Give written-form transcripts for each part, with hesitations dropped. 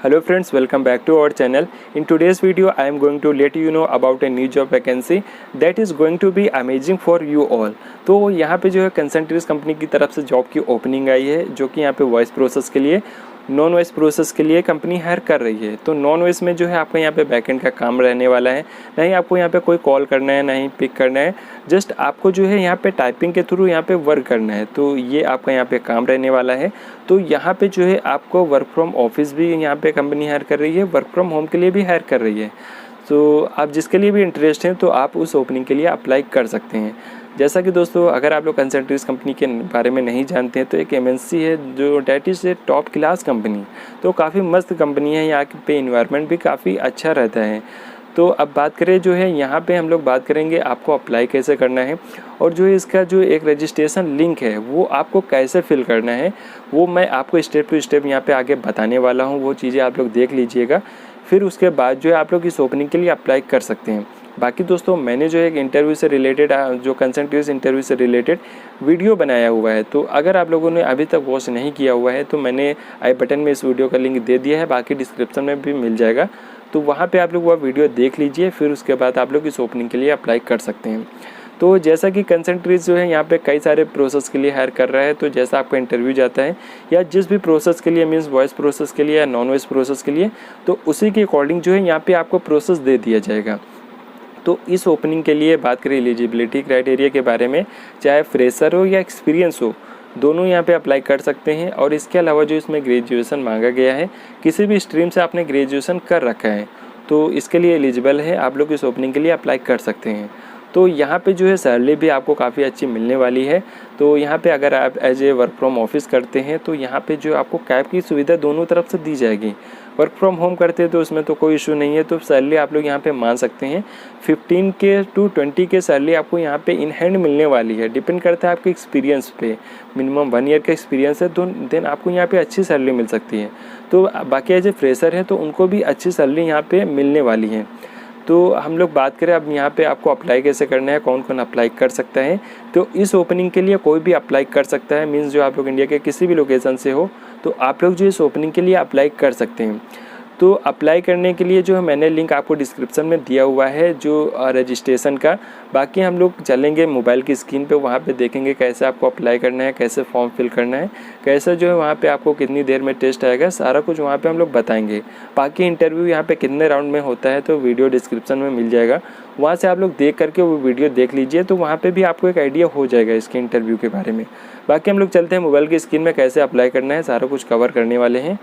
Hello friends, welcome back to our channel. In today's video, I am going to let you know about a new job vacancy that is going to be amazing for you all. तो यहाँ पे जो है कंसंट्रीज company की तरफ से job की opening आई है, जो कि यहाँ पे वॉइस प्रोसेस के लिए, नॉन वॉइस प्रोसेस के लिए कंपनी हायर कर रही है। तो नॉन वॉइस में जो है आपका यहाँ पे बैकएंड का काम रहने वाला है, ना ही आपको यहाँ पे कोई कॉल करना है, ना ही पिक करना है, जस्ट आपको जो है यहाँ पे टाइपिंग के थ्रू यहाँ पे वर्क करना है। तो ये आपका यहाँ पे काम रहने वाला है। तो यहाँ पे जो है आपको वर्क फ्रॉम ऑफिस भी यहाँ पे कंपनी हायर कर रही है, वर्क फ्रॉम होम के लिए भी हायर कर रही है। तो आप जिसके लिए भी इंटरेस्ट हैं तो आप उस ओपनिंग के लिए अप्लाई कर सकते हैं। जैसा कि दोस्तों, अगर आप लोग कंसंट्रीज कंपनी के बारे में नहीं जानते हैं तो एक एमएनसी है जो that is a top class company. तो काफ़ी मस्त कंपनी है, यहाँ पे इन्वायरमेंट भी काफ़ी अच्छा रहता है। तो अब बात करें जो है यहाँ पे हम लोग बात करेंगे आपको अप्लाई कैसे करना है, और जो इसका जो एक रजिस्ट्रेशन लिंक है वो आपको कैसे फिल करना है, वो मैं आपको स्टेप टू स्टेप यहाँ पे आगे बताने वाला हूँ। वो चीज़ें आप लोग देख लीजिएगा, फिर उसके बाद जो है आप लोग इस ओपनिंग के लिए अप्लाई कर सकते हैं। बाकी दोस्तों, मैंने जो एक इंटरव्यू से रिलेटेड, जो कंसंट्रीज इंटरव्यू से रिलेटेड वीडियो बनाया हुआ है, तो अगर आप लोगों ने अभी तक वॉच नहीं किया हुआ है तो मैंने आई बटन में इस वीडियो का लिंक दे दिया है, बाकी डिस्क्रिप्शन में भी मिल जाएगा। तो वहाँ पे आप लोग वह वीडियो देख लीजिए, फिर उसके बाद आप लोग इस ओपनिंग के लिए अप्लाई कर सकते हैं। तो जैसा कि कंसंट्रीज जो है यहाँ पे कई सारे प्रोसेस के लिए हायर कर रहा है, तो जैसा आपका इंटरव्यू जाता है या जिस भी प्रोसेस के लिए, मीन्स वॉइस प्रोसेस के लिए या नॉन वॉइस प्रोसेस के लिए, तो उसी के अकॉर्डिंग जो है यहाँ पे आपको प्रोसेस दे दिया जाएगा। तो इस ओपनिंग के लिए बात करें एलिजिबिलिटी क्राइटेरिया के बारे में, चाहे फ्रेशर हो या एक्सपीरियंस हो, दोनों यहाँ पे अप्लाई कर सकते हैं। और इसके अलावा जो इसमें ग्रेजुएशन मांगा गया है, किसी भी स्ट्रीम से आपने ग्रेजुएशन कर रखा है तो इसके लिए एलिजिबल है, आप लोग इस ओपनिंग के लिए अप्लाई कर सकते हैं। तो यहाँ पे जो है सैलरी भी आपको काफ़ी अच्छी मिलने वाली है। तो यहाँ पे अगर आप as a work from office करते हैं तो यहाँ पे जो आपको कैब की सुविधा दोनों तरफ से दी जाएगी। वर्क फ्रॉम होम करते हैं तो उसमें तो कोई इशू नहीं है, तो सैलरी आप लोग यहाँ पे मान सकते हैं 15K to 20K सैलरी आपको यहाँ पे इन हैंड मिलने वाली है। डिपेंड करता है आपके एक्सपीरियंस पे, मिनिमम 1 ईयर का एक्सपीरियंस है तो देन आपको यहाँ पे अच्छी सैलरी मिल सकती है। तो बाकी एज ए फ्रेशर है तो उनको भी अच्छी सैलरी यहाँ पे मिलने वाली है। तो हम लोग बात करें अब यहाँ पे आपको अप्लाई कैसे करना है, कौन कौन अप्लाई कर सकता है। तो इस ओपनिंग के लिए कोई भी अप्लाई कर सकता है, मीन्स जो आप लोग इंडिया के किसी भी लोकेशन से हो तो आप लोग जो इस ओपनिंग के लिए अप्लाई कर सकते हैं। तो अप्लाई करने के लिए जो है मैंने लिंक आपको डिस्क्रिप्शन में दिया हुआ है जो रजिस्ट्रेशन का। बाकी हम लोग चलेंगे मोबाइल की स्क्रीन पे, वहाँ पे देखेंगे कैसे आपको अप्लाई करना है, कैसे फॉर्म फिल करना है, कैसे जो है वहाँ पे आपको कितनी देर में टेस्ट आएगा, सारा कुछ वहाँ पे हम लोग बताएंगे। बाकी इंटरव्यू यहाँ पे कितने राउंड में होता है तो वीडियो डिस्क्रिप्शन में मिल जाएगा, वहाँ से आप लोग देख करके वो वीडियो देख लीजिए, तो वहाँ पर भी आपको एक आइडिया हो जाएगा इसके इंटरव्यू के बारे में। बाकी हम लोग चलते हैं मोबाइल की स्क्रीन में, कैसे अप्लाई करना है सारा कुछ कवर करने वाले हैं।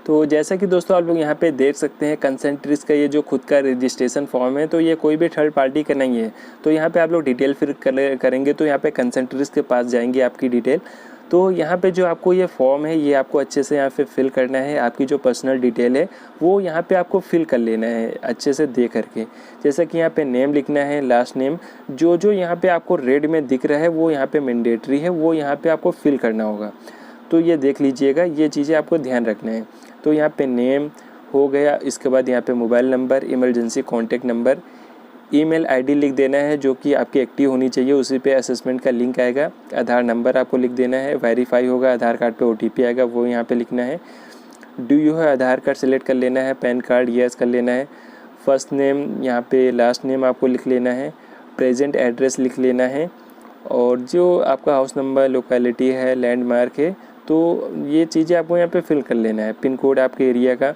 तो जैसा कि दोस्तों आप लोग यहाँ पे देख सकते हैं, कंसंट्रीज का ये जो खुद का रजिस्ट्रेशन फॉर्म है तो ये कोई भी थर्ड पार्टी का नहीं है। तो यहाँ पे आप लोग डिटेल फिर करेंगे तो यहाँ पे कंसंट्रीज के पास जाएंगे आपकी डिटेल। तो यहाँ पे जो आपको ये फॉर्म है ये आपको अच्छे से यहाँ पे फिल करना है। आपकी जो पर्सनल डिटेल है वो यहाँ पे आपको फिल कर लेना है अच्छे से देख करके। जैसा कि यहाँ पे नेम लिखना है, लास्ट नेम, जो यहाँ पे आपको रेड में दिख रहा है वो यहाँ पे मैंडेटरी है, वो यहाँ पे आपको फिल करना होगा। तो ये देख लीजिएगा, ये चीज़ें आपको ध्यान रखना है। तो यहाँ पे नेम हो गया, इसके बाद यहाँ पे mobile number, emergency contact number, email ID लिख देना है जो कि आपकी एक्टिव होनी चाहिए, उसी पे असेसमेंट का लिंक आएगा। आधार नंबर आपको लिख देना है, वेरीफाई होगा, आधार कार्ड पे OTP आएगा, वो यहाँ पे लिखना है। डू यू है, आधार कार्ड सेलेक्ट कर लेना है, पैन कार्ड यस कर लेना है, फर्स्ट नेम यहाँ पे, लास्ट नेम आपको लिख लेना है, प्रेजेंट एड्रेस लिख लेना है, और जो आपका हाउस नंबर, लोकेलिटी है, लैंडमार्क है, तो ये चीज़ें आपको यहाँ पे फिल कर लेना है। पिन कोड आपके एरिया का,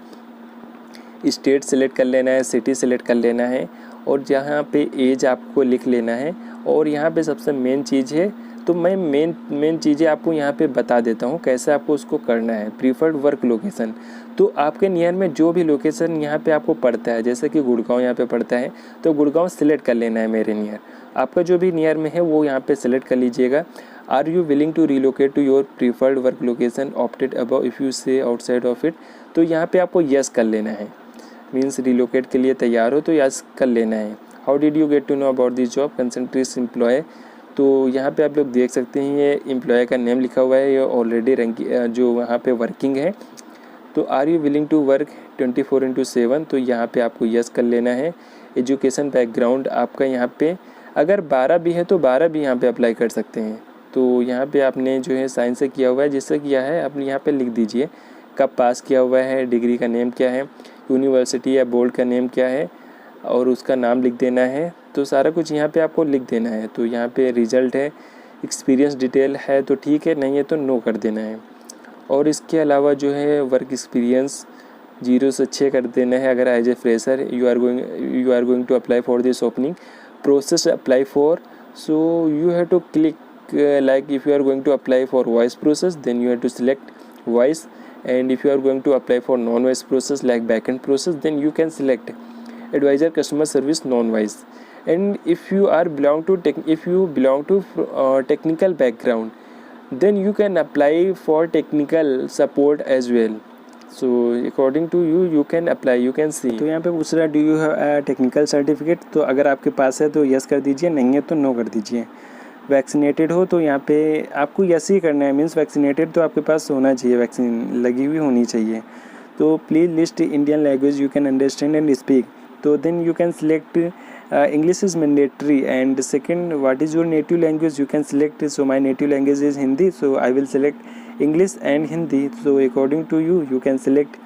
स्टेट सेलेक्ट कर लेना है, सिटी सेलेक्ट कर लेना है, और जहाँ पे एज आपको लिख लेना है। और यहाँ पे सबसे मेन चीज़ है, तो मैं मेन चीज़ें आपको यहाँ पे बता देता हूँ कैसे आपको उसको करना है। प्रीफर्ड वर्क लोकेशन, तो आपके नियर में जो भी लोकेशन यहाँ पे आपको पड़ता है, जैसे कि गुड़गांव यहाँ पे पड़ता है तो गुड़गांव सिलेक्ट कर लेना है मेरे नियर। आपका जो भी नियर में है वो यहाँ पे सिलेक्ट कर लीजिएगा। Are you willing to relocate to your preferred work location opted above if you say outside of it, तो यहाँ पे आपको यस कर लेना है, मीन्स रिलोकेट के लिए तैयार हो तो यस कर लेना है। How did you get to know about this job, कंसंट्रीज एम्प्लॉय, तो यहाँ पे आप लोग देख सकते हैं ये एम्प्लॉय का नेम लिखा हुआ है, ये ऑलरेडी जो वहाँ पे वर्किंग है। तो are you willing to work 24/7, तो यहाँ पे आपको यस कर लेना है। एजुकेशन बैकग्राउंड आपका यहाँ पे अगर 12 भी है तो 12 भी यहाँ पे अप्लाई कर सकते हैं। तो यहाँ पे आपने जो है साइंस से किया हुआ है, जिससे किया है आप यहाँ पे लिख दीजिए। कब पास किया हुआ है, डिग्री का नेम क्या है, यूनिवर्सिटी या बोर्ड का नेम क्या है और उसका नाम लिख देना है। तो सारा कुछ यहाँ पे आपको लिख देना है। तो यहाँ पे रिज़ल्ट है, एक्सपीरियंस डिटेल है तो ठीक है, नहीं है तो नो कर देना है। और इसके अलावा जो है वर्क एक्सपीरियंस 0 से 6 कर देना है। अगर as a fresher you are going to apply for this opening, process apply for, so you have to click like if you are going to apply for voice process, then you have to select voice, and if you are going to apply for non voice process like backend process, then you can select advisor customer service non voice. And if you belong to technical background, then you can apply for technical support as well. So according to you, you can apply, you can see. तो यहाँ पे पूछ रहा है do you have technical certificate, तो अगर आपके पास है तो यस कर दीजिए, नहीं है तो नो कर दीजिए। वैक्सीनेटेड हो तो यहाँ पे आपको यस ही करना है, मीन्स वैक्सीनेटेड तो आपके पास होना चाहिए, वैक्सीन लगी हुई होनी चाहिए। तो please list Indian language you can understand and speak, तो then you can select English is mandatory, and second what is your native language, you can select, so my native language is Hindi, so I will select English and Hindi. So according to you, you can select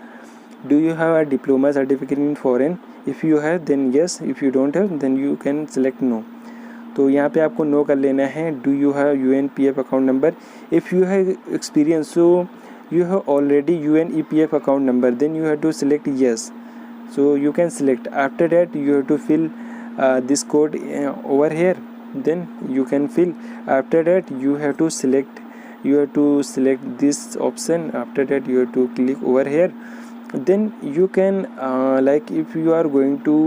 do you have a diploma certificate in foreign, if you have then yes, if you don't have then you can select no. तो यहाँ पे आपको no कर लेना है। Do you have UNPF account number, if you have experience, so you have already UNEPF account number, then you have to select yes, so you can select. After that you have to fill this code over here, then you can fill. After that you have to select this option. After that you have to click over here, then you can like if you are going to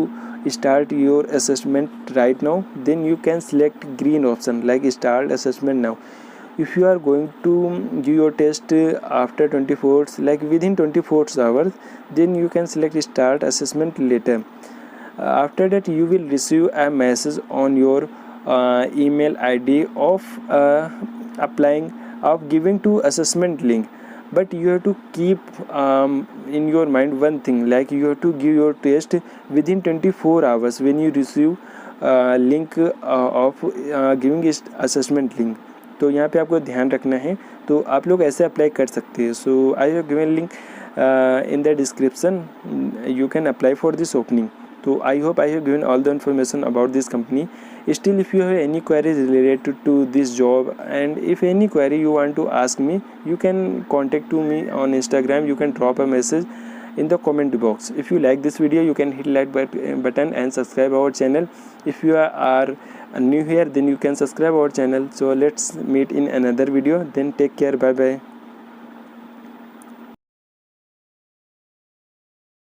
start your assessment right now, then you can select green option like start assessment now. If you are going to give your test after 24 like within 24 hours, then you can select start assessment later. After that you will receive a message on your email ID of giving to assessment link, but you have to keep in your mind one thing, like you have to give your test within 24 hours when you receive link of giving assessment link. तो यहाँ पे आपको ध्यान रखना है, तो आप लोग ऐसे अप्लाई कर सकते हैं। So I have given link in the description, you can apply for this opening. तो I hope I have given all the information about this company. Still if you have any queries related to this job, and if any query you want to ask me, you can contact to me on Instagram, you can drop a message in the comment box. If you like this video, you can hit like button and subscribe our channel. If you are new here, then you can subscribe our channel. So let's meet in another video, then take care, bye bye.